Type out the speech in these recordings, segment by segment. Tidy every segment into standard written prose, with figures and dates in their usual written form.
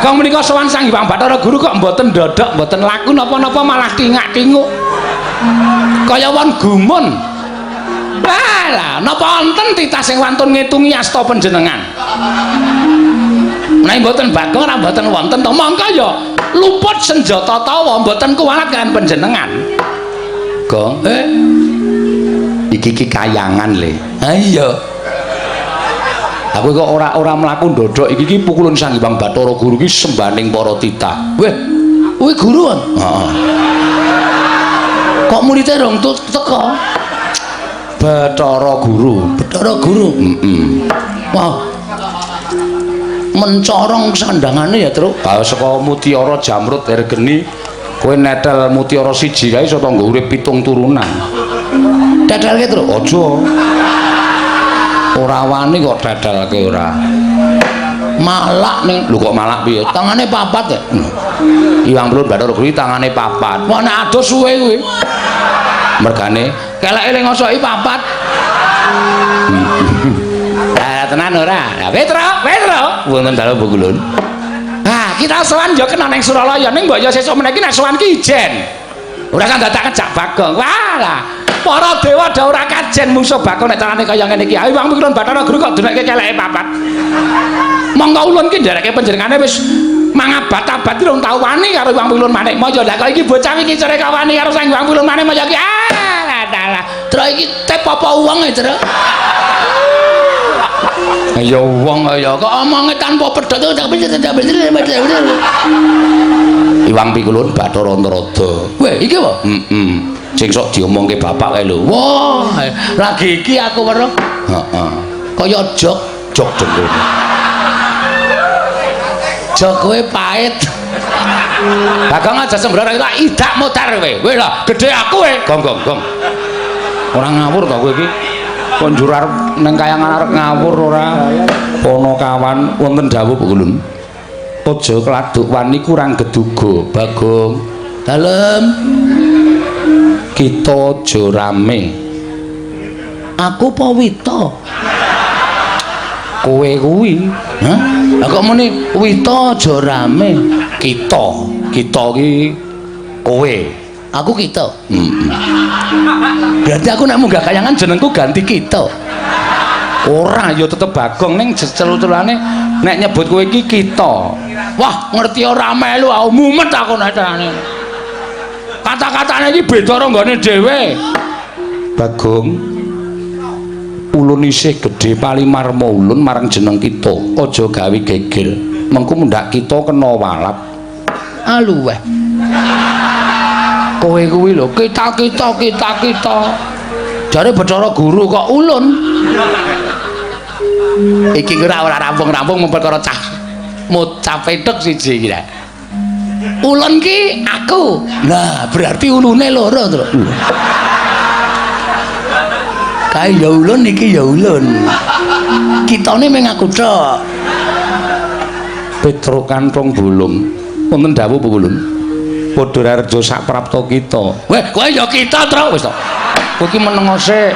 Bagong menika sowan Sang Hyang Bathara Guru kok mboten ndodok, mboten laku napa-napa malah kingak-kinguk. Kaya wong gumun. Lah, napa wonten titah sing wantun ngitungi asta panjenengan? Nek mboten Bagong ora mboten wonten to, mongko ya luput senjata tawa mboten kuwalat kaliyan panjenengan. Gong, iki kayangan le. Ha iya. Aku kok ora mlaku ndodok iki pukulan Sang Hyang Bathara Guru iki sembaning para titah. Weh, kuwi guru kan? Heeh. Kok muridé rong teko? Bathara Guru. Wah. Mencorong sandangane ya, Truk. Saka Mutiara Jamrut Ergeni, kowe netel Mutiara siji kae iso tanggo urip 7 turunan. Dadalke, Truk. Aja. Ora wani kok dadalke ora. Malak ning lho kok malak piye? Tangane 4 ya. Hyang Bathara Guru tangane 4. Wah nek adoh suwe kuwi. Mergane keleke ning ngosoki 4. Tenan ora. Lah Petro, wonten dalu Bengkulun. Ah, kita sowan yo kena ning Suralaya ning mbok yo sesuk meneh iki nek sowan ki ijen. Ora kan dadak kejak Bagong. Walah, para dewa dah ora kajen musuh Bagong nek carane kaya ngene iki. Ayo Hyang Bathara Guru kok denekke keleke 4. Monggo ulun ki ndereke panjenengane wis mangabat-abat rong tau wani karo Hyang Manik Maya. Lah kok iki bocah iki cere kawani karo Sang Hyang Manik Maya iki. Lah. Tro iki tep apa wong e, Tro? Ya wong ya kok omonge tanpa pedhot tak bener. Hyang Bathara Narada. Weh, iki apa? Sing sok diomongke bapak kae lho. Wah, lagi iki aku weruh. Heeh. Kaya jok dengkul. Jok kowe pait. Bagong aja sembrono tak idak mutar kowe. Weh lah, gedhe aku kowe. Gong. Ora ngawur to kowe iki. Konjur arep nang kayangan arep ngawur ora. Ana kawan wonten dawuh Bengkulun. Aja kladuk wani kurang geduga, Bagong. Dalem. Kita aja rame. Aku pawita. Kowe kuwi, hah? Lah kok muni wita aja rame. Kita iki kowe. Aku kita. Berarti aku nek munggah kayangan jenengku ganti kita. Ora ya tetep Bagong ning celu-celane nek nyebut kowe iki kita. Wah, ngerti ora melu aku mumet aku nek carane. Kata-katane iki beda karo nggone dhewe. Bagong ulun isih gedhe palimarma ulun marang jeneng kita. Aja gawe geger. Mengko mundak kita kena walap. Aluweh. Kowe kuwi lho kita. Jare Bathara Guru kok ulun. Iki ora rampung-rampung perkara cah Mocapethuk siji iki lho. Ulun ki aku. Nah, berarti ulune loro, Tru. Kae ya ulun iki ya ulun. Kitane mung aku tok. Petro kantong bolong. Wonten dawuh Bengkulun. Padha rejo sak prapta kita. Weh, kowe ya kita, Tru. Wis to. Kowe iki menengo sik.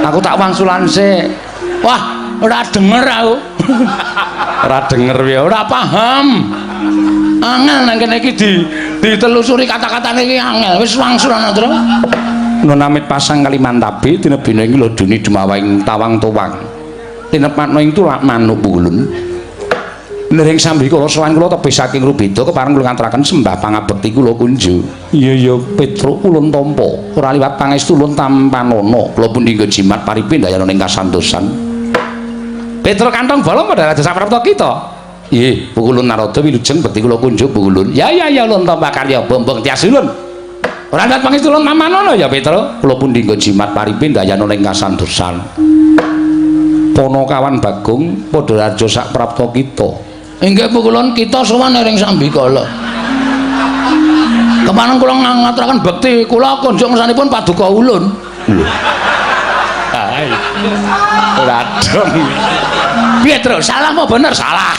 Aku tak wangsulan sik. Wah, ora denger aku. Ora denger piye, ora paham. Angel nang kene iki ditelusuri kata-katane iki angel. Wis wangsulan, Tru. Nunamit pasang Kalimantabe tinebina iki lho duni dumawing tawang tuwang. Tinepatno ing tulak manuk Bengkulun. Nering sambi kula sowan kula tebih saking Rubeda kepareng kula ngaturaken sembah pangabekti kula kunju. Iya Petro ulun tampa ora liwat pangestu ulun tampanana kula pun dinggo jimat paripin dayana ing kasantosan. Petro kantong bolong padha dasa prapta kita. Nggih, Bengkulun Narada wilujeng bekti kula kunjuk Bengkulun. Ya ulun tampa karya bombong tias ulun. Ora liwat pangestu ulun tampanana ya Petro. Kula pun dinggo jimat paripin dayana ing kasantosan. Ponokawan Bagong padha raja sak prapta kita. Inggih Bengkulun kita sowan ring Sambikala. Kepanen kula ngaturaken bekti kula kunjuk ngersanipun paduka ulun. Hai. Radong. Piye terus? Salah apa bener? Salah.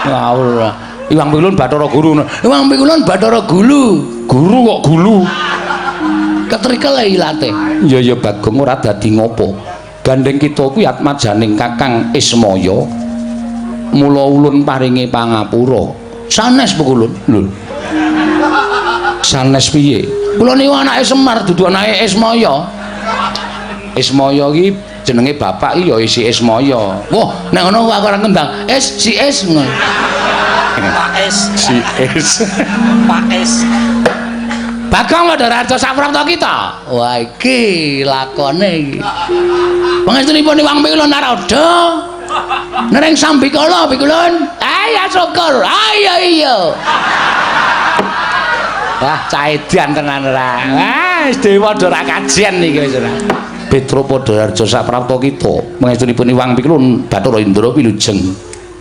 Ngawur. Hyang Bathara Guru. Hyang Bathara Guru. Guru kok gulu. Ketrikel ilate. Ya Bagong ora dadi ngopo. Gandeng kita kuwi atmajaning Kakang Ismaya. Mula ulun paringi pangapura. Sanes Pukulun. Lho. Sanes piye? Kula niku anake Semar dudu anake Ismaya. Ismaya iki jenenge bapak iki ya isi Ismaya. Wah, nek ngono aku ora kendang. Si Es ngono. Pak Es. Si Es. Pak Es. Bagong Wadaraja saprapta kita. Wah iki lakone iki. Pangestunipun Iwang Pikulun Narada. Nereng sambikala Pikulun. Ayo syukur. Ayo iya. Wah, cah edan tenan ora. Wis dewa ora kajian iki wis ora. Petra Wadaraja saprapta kita. Pangestunipun Iwang Pikulun Bathara Indra Wilujeng.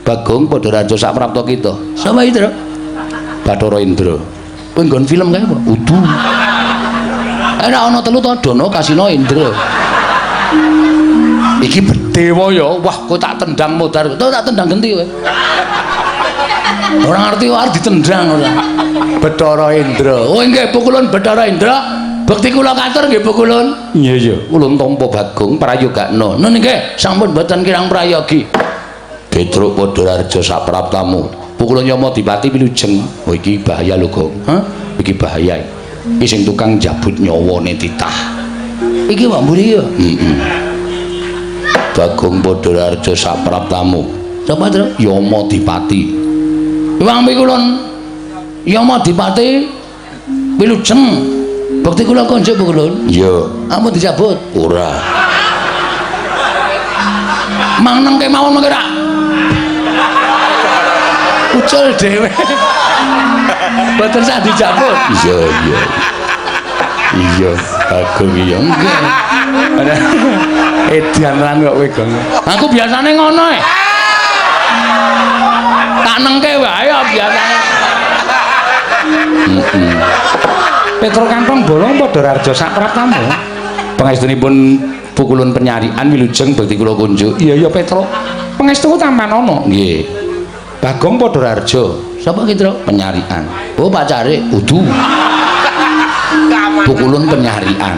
Bagong Wadaraja saprapta kita. Sapa Indra? Bathara Indra. Kowe nggon film kae apa? Udu. Ora ana telu to Dono Kasino Indra. Iki bedewa ya. Wah, kowe tak tendang modar. Kowe tak tendang genti kowe. Ora ngerti wae ditendang ora. Bathara Indra. Oh nggih Pukulun Bathara Indra. Bekti kula katur nggih Pukulun. Iya iya. Ulun tampa Bagong prayogakna. Nun nggih sampun boten kirang prayogi. Petruk Wadaraja sapraptamu. Pukulun Yama Dipati Wilujeng. Oh iki bahaya lho, Gong. Hah? Iki bahaya. Iki sing tukang jabut nyawane titah. Iki wak mburi ya? Bagong Wadaraja sapraptamu. Sapa, Tru? Yama Dipati. Iwang Pikulun Yama Dipati Wilujeng. Bekti kula konjuk Pukulun. Iya. Ampun dicabut? Ora. Mang neng kemawon mengke ra. Ucul dhewe. Boten sak dicabut. Iya iya. Iya, Bagong iya nggih. Edan lan kok kowe, Gong. Aku biasane ngono e. Tak nengke wae ya biasane. Petra Kantong Bolong Wadaraja sapraptamu. Pangestunipun Pukulun Penyarian Wilujeng bekti kula kunjuk. Iya iya Petra. Pangestu tampan ana. Nggih. Bagong Wadaraja. Sapa ki, Tru? Penyarian. Oh, pacare Udu. Pukulun Penyarian.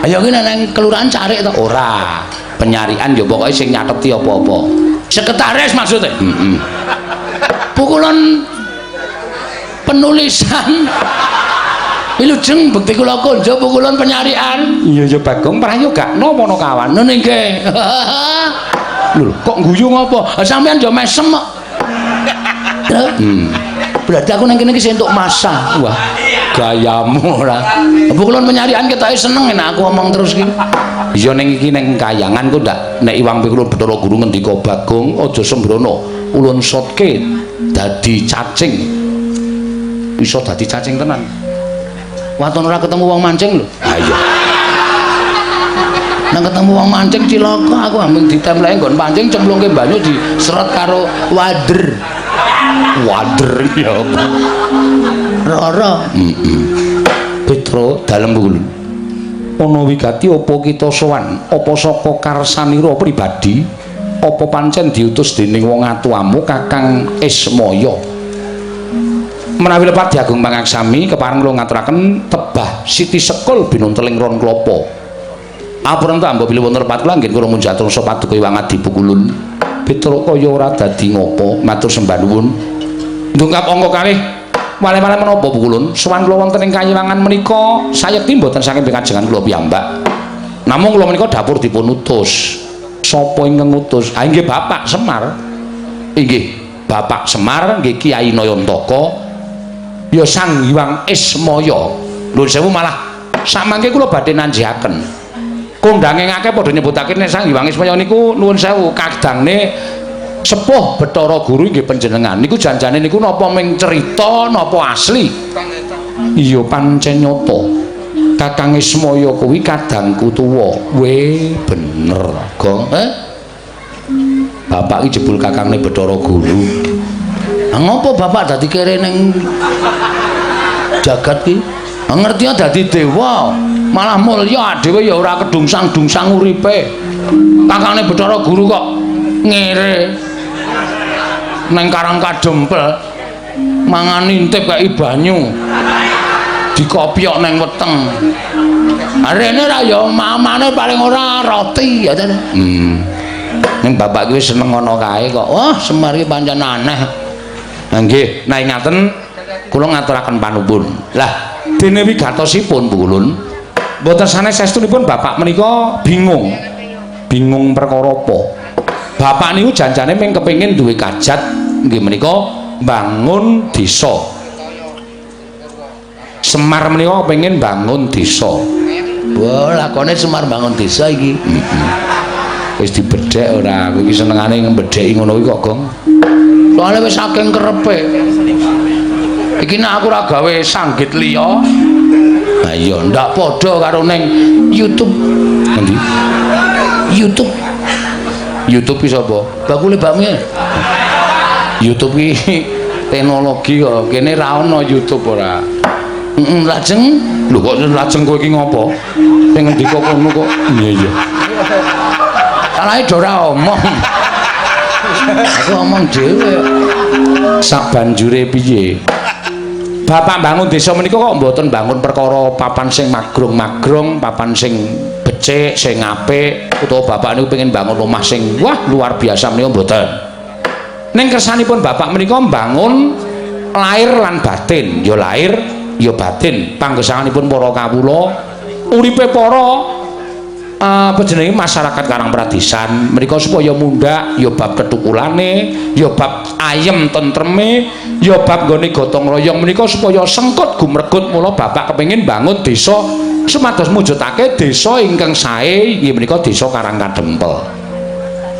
Ayo ki nang kelurahan Carik to? Ora. Penyarian ya pokoke sing nyateti apa-apa. Sekretaris maksudnya. Pukulun penulisan Wilujeng bekti kula konjo Pukulun Penyarian. Iya ya Bagong prayogakna apa kawan. Nun nggih. Lho, kok guyu ngopo? Sampeyan yo mesem kok. Berarti aku nang kene iki entuk masa. Wah, gayamu ora. Pukulun Penyarian ketoke seneng nek aku omong terus iki. Iya ning iki ning kayangan kok ndak nek Iwang Pikulun Bathara Guru ngendika Bagong aja sembrono. Ulun sotke dadi cacing. Bisa dadi cacing tenan. Waton ora ketemu wong mancing lho. Ha iya. Nang ketemu wong mancing cilaka aku ambing ditemleki nggon pancing cemplungke banyu diseret karo wader. Wader ya. Rara. Petra dalem Pukulun. Ana wigati apa kita sowan? Apa saka karsanira pribadi? Apa pancen diutus dening wong atuamu Kakang Ismaya? Menawi lepat diagung pangaksami kepareng kula ngaturaken tebah Siti Sekul binunteling ron klapa. Apuran ta mbok bilih wonten lepat kula nggih kula munjatur sapa paduka Iwang Adi Pukulun. Petra kaya ora dadi ngopo matur sembah nuwun. Ndungkap angka kalih wale-wale menapa Pukulun? Sowan kula wonten ing kayiwangan menika sayekti mboten saking pingajengan kula piyambak. Namung kula menika dapur dipun utus. Sapa ingkang ngutus? Ah nggih Bapak Semar. Inggih, Bapak Semar nggih Kyai Nayantaka. Ya Sang Hyang Ismaya. Nuwun sewu malah samangke kula badhe nanjihaken. Kondange ngake padha nyebutake nek Sang Hyang Ismaya niku nuwun sewu kadangne sepuh Bathara Guru nggih panjenengan. Niku janjane niku napa ming cerita napa asli? Iya pancen nyata. Kakang Ismaya kuwi kadangku tuwa. Weh bener, Gong. Bapak iki jebul kakangne Bathara Guru. Ngopo bapak dadi kere ning jagat ki? Ngerti dadi dewa, malah mulya dhewe ya ora kedungsang-dungsang uripe. Kakane Bathara Guru kok ngere nang Karang Kadempel mangan intip kaya banyu. Dikopiok nang weteng. Arene ra ya mamane paling ora roti ya. Ning bapak kuwi seneng ngono kae kok. Wah, Semar iki pancen aneh. Nah nggih, nah ngaten kula ngaturaken panuwun. Lah, dene wigatosipun Bu Kulun, mboten sanes saestunipun bapak menika bingung. Bingung perkara apa? Bapak niku janjane mung kepengin duwe kajat nggih menika bangun desa. Semar menika pengen bangun desa. Wah, lakone Semar bangun desa iki. Wis dibedhek ora, kowe iki senengane ngembedheki ngono iki kok, Gong. Soale wis saking kerepe. Iki nek aku ora gawe sanggit liya. Lah iya, ndak padha karo ning YouTube. Endi? YouTube. YouTube ki sapa? Bakule bakmi. YouTube ki teknologi kok. Kene ra ono YouTube ora. Lajeng lho kok lajeng kowe iki ngopo? Sing ngendika kono kok. Iya iya. Salahe do ora omong. Aku omong dhewe. Sak banjure piye? Bapak bangun desa menika kok mboten bangun perkara papan sing magrong-magrong, papan sing becik, sing apik, utawa bapak niku pengen bangun rumah sing wah luar biasa menika mboten. Ning kersanipun bapak menika mbangun lahir lan batin, ya lahir ya batin. Panggesanganipun para kawula, uripe para jenenge masyarakat Karang Pradesan menika supaya mundhak ya bab ketukulane, ya bab ayem tentreme, ya bab nggone gotong royong menika supaya sengkut gumregut. Mula bapak kepengin bangun desa sumados mujudake desa ingkang sae inggih menika desa Karang Kadempel.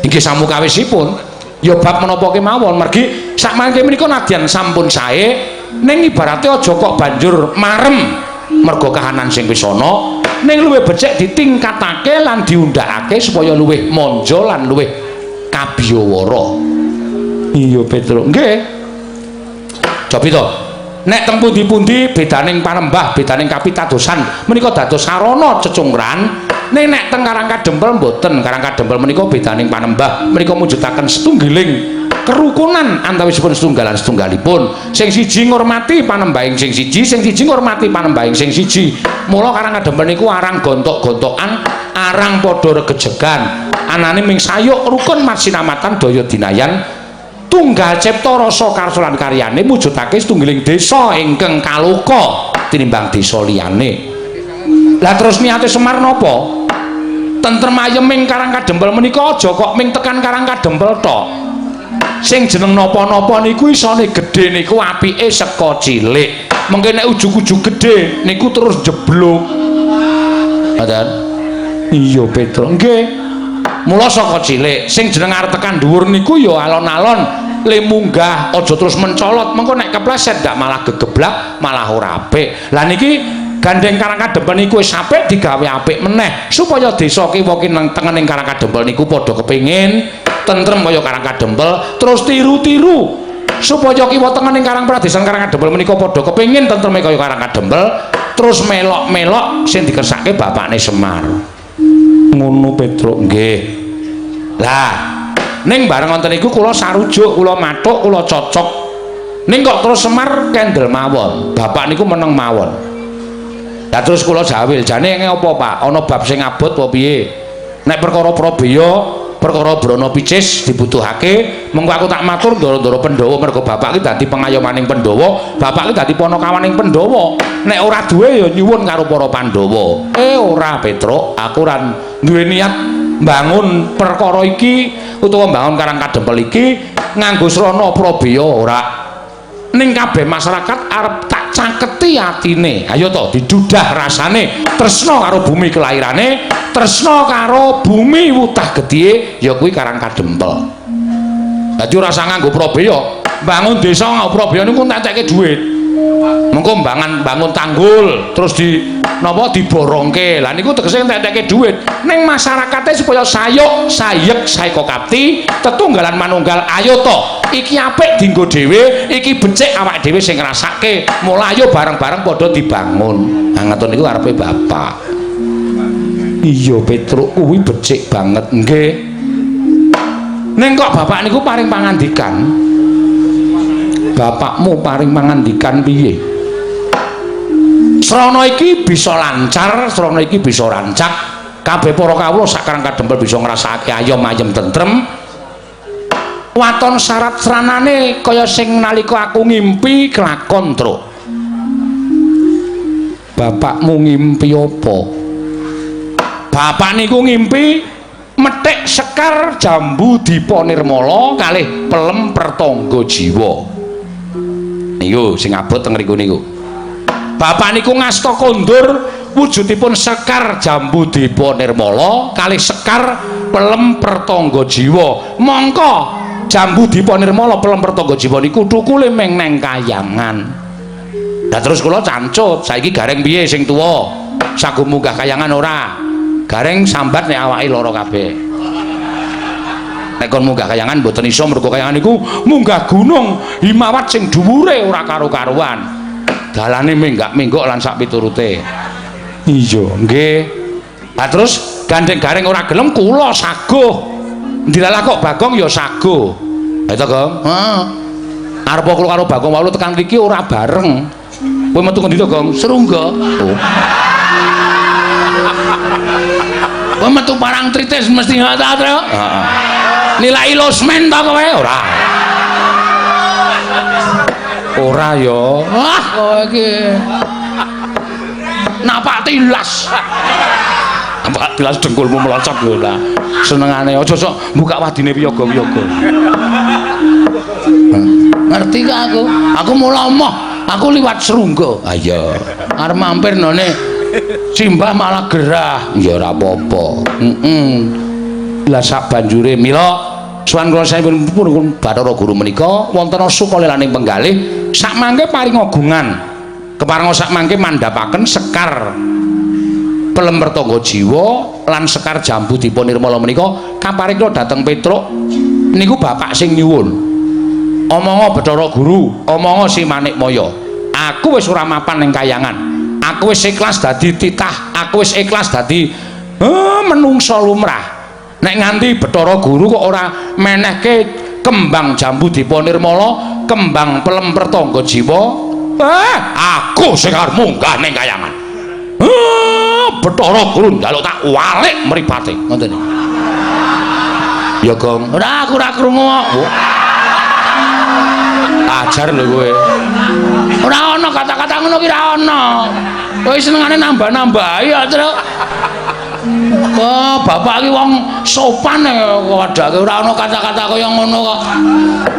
Inggih samukawisipun ya bab menapa kemawon mergi sakmangke menika nadyan sampun sae ning ibarate aja kok banjur marem mergo kahanan sing wis ana ning luwih becik ditingkatake lan diundhakake supaya luwih monjo lan luwih kabiyawara. Iya Petruk nggih. Cobi to nek teng pundi-pundi bedaning panembah bedaning kapitadosan menika dados sarana cecungran. Ning nek teng Karang Kadempel mboten. Karang Kadempel menika bedaning panembah menika mujudaken setunggiling kerukunan antawisipun setunggalan setunggalipun. Sing siji ngurmati panembahing sing siji, sing siji ngurmati panembahing sing siji. Mula Karang Kadempel niku arang gontok-gontokan, arang padha regejegan. Anane ming sayuk rukun masinamatan daya dinayan tunggal cipta rasa karsa lan karyane mujudake setunggiling desa ingkang kaloka tinimbang desa liyane. Lah terus niate Semar napa? Tentrem ayeming Karang Kadempel menika aja kok ming tekan Karang Kadempel tok. Sing jeneng napa-napa niku isone gedhe niku apike saka cilik. Mengke nek ujug-ujug gedhe niku terus jeblok. Ngoten. Iya Petro. Nggih. Mula saka cilik sing jeneng arep tekan dhuwur niku ya alon-alon le munggah aja terus mencolot. Mengko nek kepleset ndak malah gegeblak, malah ora apik. Lah niki gandeng Karang Kadempel niku wis apik digawe apik meneh supaya desa kiwa nang tengening Karang Kadempel niku padha kepengin tentrem kaya Karang Kadempel terus tiru-tiru supaya kiwa tengening Karang Pradesan Karang Kadempel menika padha kepengin tentreme kaya Karang Kadempel terus melok-melok sing dikersake bapakne Semar. Ngono Petruk nggih. Lah ning bareng wonten niku kula sarujuk, kula mathuk, kula cocok. Ning kok terus Semar kendel mawon. Bapak niku meneng mawon. Lah terus kula jawil, jane apa Pak? Ana bab sing abot apa piye? Nek perkara Prabeya, perkara Brana Picis dibutuhake, mengko aku tak matur ndara-ndara Pandhawa mergo bapak ki dadi pengayomaning Pandhawa, bapak ki dadi panakawaning Pandhawa. Nek ora duwe ya nyuwun karo para Pandhawa. Ora Petruk, aku ora duwe niat mbangun perkara iki utawa mbangun Karang Kadempel iki nganggo srana Prabeya ora. Ning kabeh masyarakat arep tak caketi atine. Ayo to didudah rasane tresna karo bumi kelahirane, tresna karo bumi wutah gedhe ya kuwi Karang Kadempel. Dadi ora usah nganggo Prabeya. Bangun desa nganggo Prabeya niku entekke dhuwit. Mengko bangun tanggul terus napa diborongke. Lah niku tegese entekke dhuwit. Ning masyarakate supaya sayuk, sayek, saekokapti, tetunggalan manunggal. Ayo to, iki apik dienggo dhewe, iki becik awak dhewe sing ngrasake. Mula ayo bareng-bareng padha dibangun. Nah ngoten niku arepe bapak. Iya Petruk kuwi becik banget nggih. Ning kok bapak niku paring pangandikan. Bapakmu paring pangandikan piye? Srana iki bisa lancar, srana iki bisa rancak kabeh para kawula sakarang kadempel bisa ngrasakake ayem-ayem tentrem. Waton syarat sranane kaya sing nalika aku ngimpi kelakon, Truk. Bapakmu ngimpi apa? Bapak niku ngimpi methik Sekar Jambu Dipa Nirmala kalih Pelem Pertangga Jiwa. Niku sing abot teng mriku niku. Bapak niku ngasta kondur wujudipun Sekar Jambu Dipa Nirmala kalih Sekar Pelem Pertangga Jiwa. Mongko Jambu Dipa Nirmala Pelem Pertangga Jiwa niku thukule ming neng Kayangan. Lah terus kula cancut, saiki gareng piye sing tuwa? Sagu munggah Kayangan ora? Gareng sambat nek awake lara kabeh. Nek kon munggah Kayangan mboten iso mergo Kayangan niku munggah gunung Himawat sing dhuwure ora karo-karuan. Dalane minggak-minggok lan sak piturute. Iya, nggih. Lah terus gandeng gareng ora gelem kula saguh. Ndilalah kok Bagong ya saguh. Ha to, Gong? Heeh. Arep kula karo Bagong walu tekan mriki ora bareng. Kowe metu ngendi to, Gong? Serungga. Oh. Kowe metu parang tritis mesti ngata to. Heeh. Nilai losmen to kowe ora. Ora ya. Wah, kowe iki. Napak tilas. Napak tilas dengkulmu melocot lho lah. Senengane aja sok buka wadine wiyaga-wiyaga. Ngerti gak aku? Aku mula emoh. Aku liwat Serungga. Ah iya. Arep mampir none Simbah malah gerah. Ya ora apa-apa. Lah sak banjure mila suwan kula sampun Bathara Guru menika wonten sukalelaning penggalih sak mangke paring ogungan. Keparenga sak mangke mandhapaken Sekar Pelem Pertangga Jiwa lan Sekar Jambu Dipa Nirmala menika kaparingna dhateng Petruk niku bapak sing nyuwun. Omonga Bathara Guru, omonga si Manikmaya. Aku wis ora mapan ning Kayangan. Aku wis ikhlas dadi titah, aku wis ikhlas dadi menungsa lumrah. Nek nganti Bathara Guru kok ora menehke kembang Jambu Dipa Nirmala, kembang Pelem Pertangga Jiwa, aku sing arep munggah ning Kayangan. Bathara Guru njaluk tak walik mripate. Ngoten niku. Ya, Gong. Ora aku ora krungu kok. Ajar lho kowe. Ora ana kata-kata ngono ki ora ana. Kowe senengane nambah-nambahi ya, Truk. Kok bapak ki wong sopan wadake ora ana kata-kata kaya ngono kok.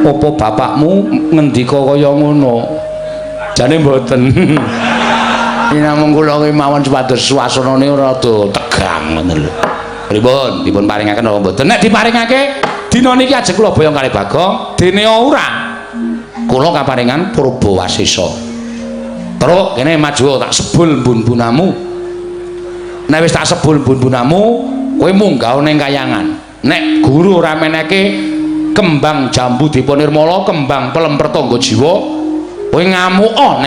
Apa bapakmu ngendika kaya ngono? Jane mboten. Iki namung kula ki mawon supados suasanane rada tegang ngono lho. Pripun? Dipun paringaken apa mboten? Nek diparingake dina niki ajeng kula boyong kali Bagong, dene ora. Kula kaparingan Purbawasesa. Terus kene maju tak sebul bun-bunamu. Nek wis tak sebul bun-bunamu, kowe munggah ning Kayangan. Nek guru ora meneke kembang Jambu Dipa Nirmala, kembang Pelem Pertangga Jiwa, kowe ngamuk ning